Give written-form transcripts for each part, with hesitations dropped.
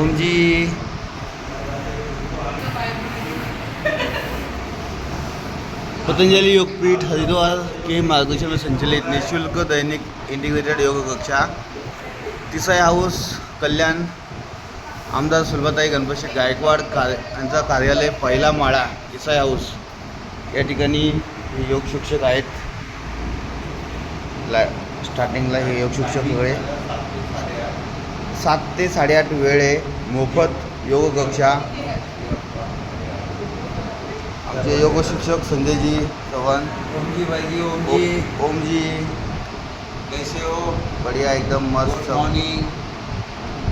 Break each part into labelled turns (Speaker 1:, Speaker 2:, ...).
Speaker 1: ओमजी पतंजलि योगपीठ हरिद्वार के मार्गदर्शन में संचालित निःशुल्क दैनिक इंटिग्रेटेड योग कक्षा तिसाई हाऊस कल्याण आमदार सुलभाताई गणपतशेठ गायकवाड यांचा कार्यालय पहिला माळा तिसाई हाऊस या ठिकाणी हे योग शिक्षक आहेत. स्टार्टिंगला हे योग शिक्षक सगळे 7 ते 8:30 वेळ आहे. मोफत योग कक्षा. आमचे योग शिक्षक संजयजी चव्हाण.
Speaker 2: ओमजी भाईजी.
Speaker 1: ओमजी
Speaker 2: कैसे हो?
Speaker 1: बढ़िया एकदम मस्त.
Speaker 2: मॉर्निंग.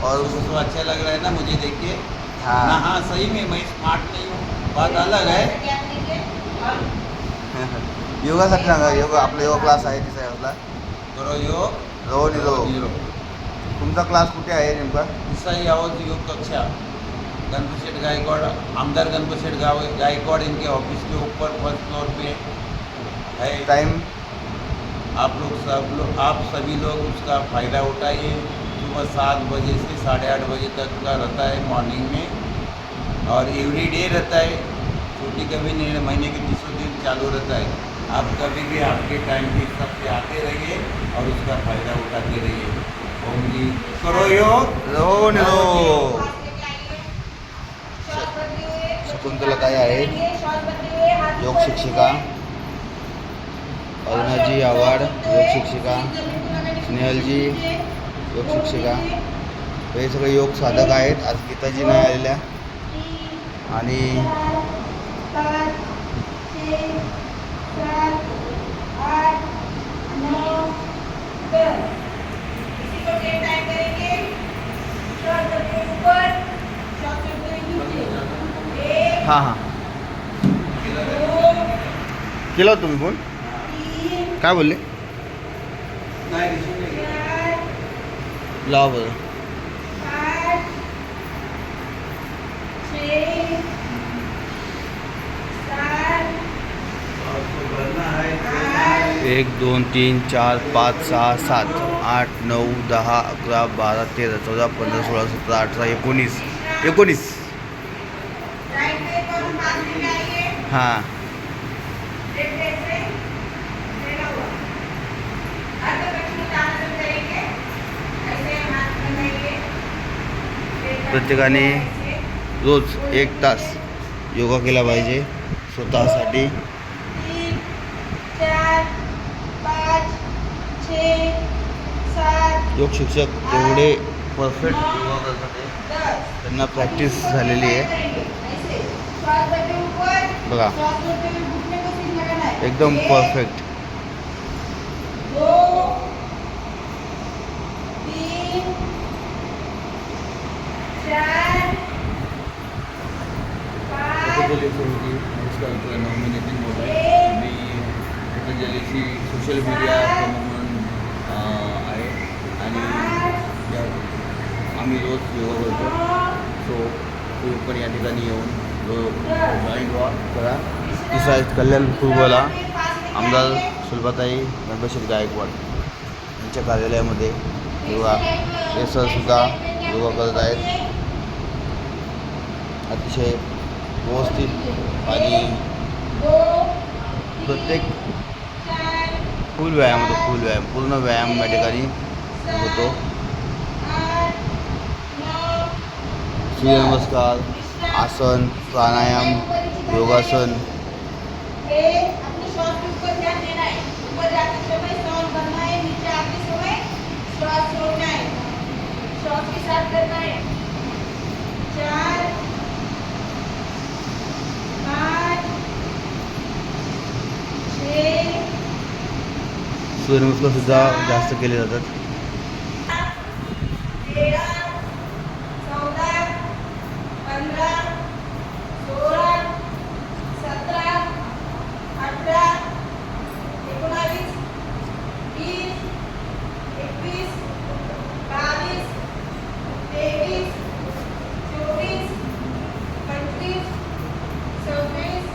Speaker 1: और
Speaker 2: तो अच्छा लग रहा है ना मुझे देख के.
Speaker 1: हाँ
Speaker 2: हाँ सही में मैं स्मार्ट नहीं हूँ, बात अलग है.
Speaker 1: योगासाठी सांगा. योगा आपला योगा क्लास आहे तिचा याला
Speaker 2: करो योग.
Speaker 1: रोज तुमचा क्लास कुठे आहे नेमका?
Speaker 2: तिसाई हाऊस योग कक्षा गणपतशेठ गायकवाड़, आमदार गणपतशेठ गायकवाड़ इनके ऑफिस के ऊपर फर्स्ट फ्लोर पे है.
Speaker 1: टाइम
Speaker 2: आप सभी लोग उसका फ़ायदा उठाइए. सुबह 7 बजे से 8:30 बजे तक का रहता है मॉर्निंग में, और एवरी डे रहता है. छुट्टी कभी नहीं, महीने के 30 दिन चालू रहता है. आप कभी भी आपके टाइम के हिसाब से आते रहिए और उसका फ़ायदा उठाते रहिए. ओम जी करो योग.
Speaker 1: रो शकुंतलाताई आहेत योग शिक्षिका. अरुणाजी आव्हाड योग शिक्षिका. स्नेहलजी योग शिक्षिका. हे सगळे योग साधक आहेत. आज गीताजी नाही आलेल्या. आणि हां हां केला होता तुम्ही फोन. काय बोलले? लावा बरं. एक 2 3 4 5 6 7 8 9 10 11 12 13 14 15 16 17 18 19 हां. प्रत्येकाने रोज 1 तास योगा केला पाहिजे स्वतःसाठी.
Speaker 3: 3 4 5 6 7
Speaker 1: योग शिक्षक एवढे परफेक्ट योगा करतात. त्यांना प्रॅक्टिस झालेली आहे बघा. एकदम परफेक्ट.
Speaker 3: 2 3 4
Speaker 2: पतंजलीची नमस्कार. मी नितीन बोलत आहे. मी पतंजलीची सोशल मीडिया म्हणून आहे, आणि आम्ही रोज योगा करतो. सो तुम्ही पण या ठिकाणी येऊन जॉईन
Speaker 1: करा. तिसरा कल्याण पूर्वला आमदार सुलभाताई गणपतशेठ गायकवाड यांच्या कार्यालयामध्ये योगा हे सरसुद्धा योगा करत आहेत. अतिशय व्यवस्थित आणि प्रत्येक फुल व्यायाम होतो. फुल व्यायाम पूर्ण व्यायाम या ठिकाणी होतो. सूर्यनमस्कार, आसन, प्राणायाम, योगासन.
Speaker 3: अपने श्वास के ऊपर ध्यान देना है. ऊपर जाते समय श्वास भरना है, नीचे आते समय श्वास छोड़ना है. श्वास के साथ करना है. 4 5 6
Speaker 1: सूर्यनमस्कार सुद्धा जास्त केले जातात.
Speaker 3: 13 14 15 16 17 18 19 20 21 22 23 24 25 26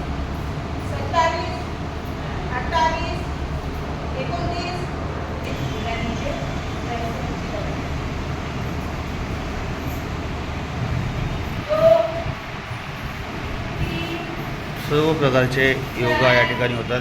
Speaker 3: 27 28 29 नीचे
Speaker 1: सर्व प्रकारचे योगा या ठिकाणी होतात.